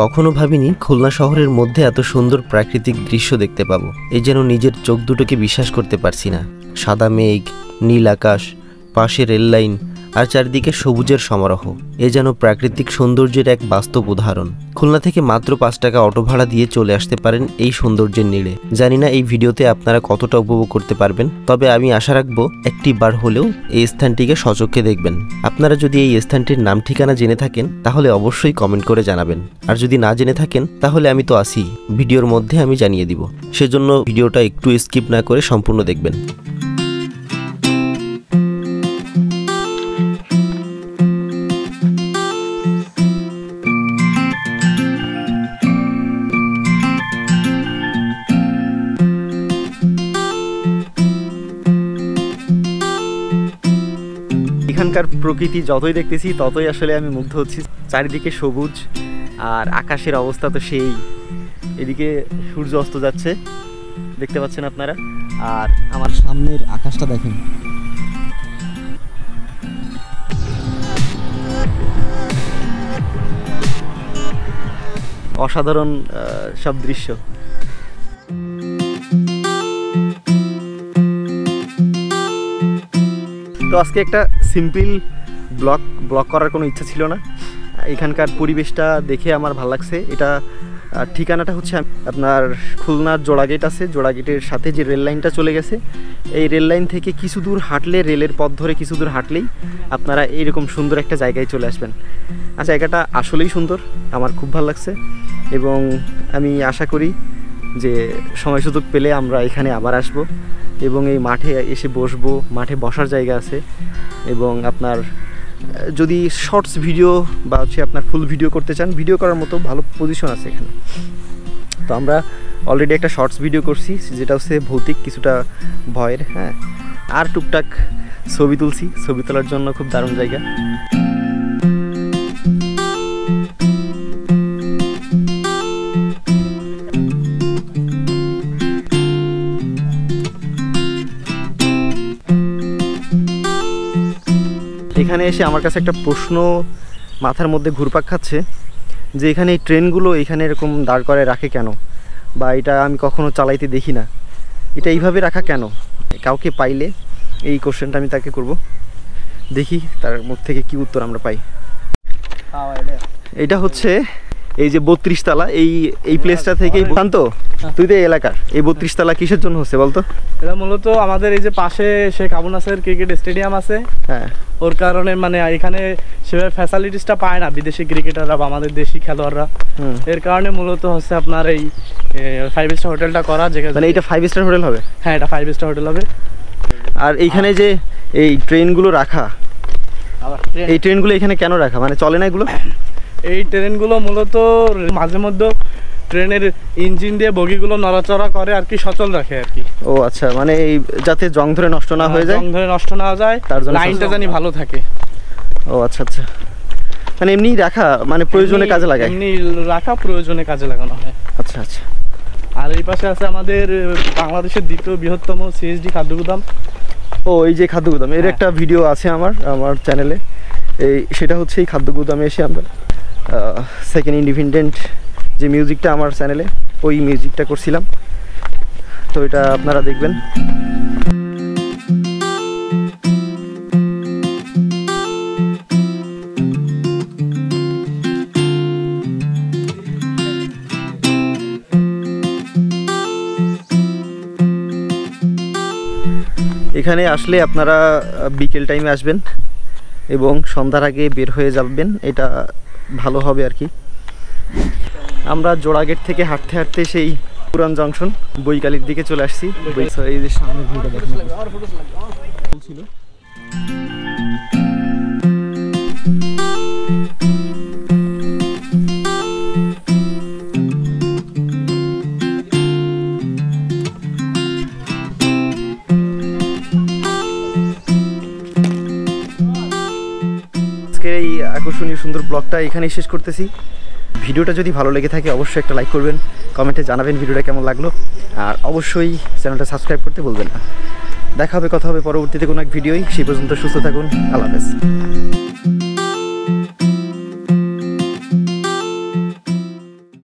কখনো ভাবিনি খুলনা শহরের মধ্যে এত সুন্দর প্রাকৃতিক দৃশ্য দেখতে পাবো। এই যেন নিজের চোখ দুটোকে বিশ্বাস করতে পারছি না। সাদা মেঘ, নীল আকাশ, পাশে রেল লাইন আর চারিদিকে সবুজের সমারোহ। এ যেন প্রাকৃতিক সৌন্দর্যের এক বাস্তব উদাহরণ। খুলনা থেকে মাত্র 5 টাকা অটো ভাড়া দিয়ে চলে আসতে পারেন এই সৌন্দর্যের নীড়ে। জানি না এই ভিডিওতে আপনারা কতটা উপভোগ করতে পারবেন, তবে আমি আশা রাখবো একটি বার হলেও এই স্থানটিকে সচক্ষে দেখবেন। আপনারা যদি এই স্থানটির নাম ঠিকানা জেনে থাকেন তাহলে অবশ্যই কমেন্ট করে জানাবেন, আর যদি না জেনে থাকেন তাহলে আমি তো আসি, ভিডিওর মধ্যে আমি জানিয়ে দিব। সেজন্য ভিডিওটা একটু স্কিপ না করে সম্পূর্ণ দেখবেন। এখানকার প্রকৃতি যতই দেখতেছি ততই আসলে আমি মুগ্ধ হচ্ছি। চারিদিকে সবুজ আর আকাশের অবস্থা তো সেই। এদিকে সূর্য অস্ত যাচ্ছে, দেখতে পাচ্ছেন আপনারা। আর আমার সামনের আকাশটা দেখেন, অসাধারণ সব দৃশ্য। তো আজকে একটা সিম্পল ব্লগ করার কোনো ইচ্ছা ছিল না। এখানকার পরিবেশটা দেখে আমার ভালো লাগছে। এটা ঠিকানাটা হচ্ছে আপনার খুলনার জোড়াগেট আছে, জোড়াগেটের সাথে যে রেল লাইনটা চলে গেছে, এই রেল লাইন থেকে কিছু দূর হাঁটলে, রেলের পথ ধরে কিছু দূর হাঁটলেই আপনারা এইরকম সুন্দর একটা জায়গায় চলে আসবেন। জায়গাটা আসলেই সুন্দর, আমার খুব ভালো লাগছে এবং আমি আশা করি যে সময় সুযোগ পেলে আমরা এখানে আবার আসব এবং এই মাঠে এসে বসবো। মাঠে বসার জায়গা আছে এবং আপনার যদি শর্টস ভিডিও বা হচ্ছে আপনার ফুল ভিডিও করতে চান, ভিডিও করার মতো ভালো পজিশন আছে এখানে। তো আমরা অলরেডি একটা শর্টস ভিডিও করছি, যেটা হচ্ছে ভৌতিক কিছুটা ভয়ের, হ্যাঁ। আর টুকটাক ছবি তুলছি, ছবি তোলার জন্য খুব দারুণ জায়গা। এখানে এসে আমার কাছে একটা প্রশ্ন মাথার মধ্যে ঘুরপাক খাচ্ছে যে এখানে এই ট্রেনগুলো এখানে এরকম দাঁড় করে রাখে কেন, বা এটা আমি কখনো চালাইতে দেখি না, এটা এইভাবে রাখা কেন। কাউকে পাইলে এই কোশ্চেনটা আমি তাকে করব, দেখি তার মুখ থেকে কি উত্তর আমরা পাই। এটা হচ্ছে এই যে 32 তালা, এই প্লেসটা থেকেই শান্ত। তুই তো এই এলাকার, এই 32 তালা কিসের জন্য হচ্ছে বলতো? এটা মূলত আমাদের এই যে পাশে শেখ আবু নাসের ক্রিকেট স্টেডিয়াম আছে, হ্যাঁ, ওর কারণে মানে এখানে সেভাবে ফ্যাসিলিটিসটা পায় না বিদেশি ক্রিকেটাররা বা আমাদের দেশি খেলোয়াড়রা। এর কারণে মূলত হচ্ছে আপনার এই 5 স্টার হোটেলটা করা, যেখানে মানে এটা 5 স্টার হোটেল হবে। হ্যাঁ, এটা 5 স্টার হোটেল হবে। আর এইখানে যে এই ট্রেনগুলো রাখা, এই ট্রেনগুলো এখানে কেন রাখা, মানে চলে না এগুলো? এই ট্রেনগুলো মূলত মাঝে মধ্যে ট্রেনের ইঞ্জিন দিয়ে বগিগুলো নড়াচড়া করে আর কি, সচল রাখে আর কি। ও আচ্ছা, মানে এই যাতে জং ধরে নষ্ট না হয়ে যায়, জং ধরে নষ্ট না যায়, তার জন্য লাইনটা জানি ভালো থাকে। ও আচ্ছা আচ্ছা, মানে এমনি রাখা, মানে প্রয়োজনে কাজে লাগায়, এমনি রাখা প্রয়োজনে কাজে লাগানো হয়। আচ্ছা আচ্ছা। আর এই পাশে আছে আমাদের বাংলাদেশের দ্বিতীয় বৃহত্তম সিএসডি খাদ্য গুদাম। ও, এই যে খাদ্য গুদাম, এর একটা ভিডিও আছে আমার চ্যানেলে। সেটা হচ্ছে এই খাদ্য গুদামে এসে আমরা সেকেন্ড ইন্ডিপেন্ডেন্ট যে মিউজিকটা আমার চ্যানেলে, ওই মিউজিকটা করছিলাম। তো এটা আপনারা দেখবেন। এখানে আসলে আপনারা বিকেল টাইমে আসবেন এবং সন্ধ্যার আগে বের হয়ে যাবেন, এটা ভালো হবে আর কি। আমরা জোড়াগেট থেকে হাঁটতে হাঁটতে সেই পুরান জংশন বৈকালির দিকে চলে আসছি। এই যে সামনে ভিউটা দেখেন ছিল। আজকের এই আকর্ষণীয় সুন্দর ব্লগটা এখানেই শেষ করতেছি। ভিডিওটা যদি ভালো লেগে থাকে অবশ্যই একটা লাইক করবেন, কমেন্টে জানাবেন ভিডিওটা কেমন লাগলো, আর অবশ্যই চ্যানেলটা সাবস্ক্রাইব করতে ভুলবেন না। দেখা হবে, কথা হবে পরবর্তীতে কোনো এক ভিডিওই। সেই পর্যন্ত সুস্থ থাকুন, আল্লাহ হাফেজ।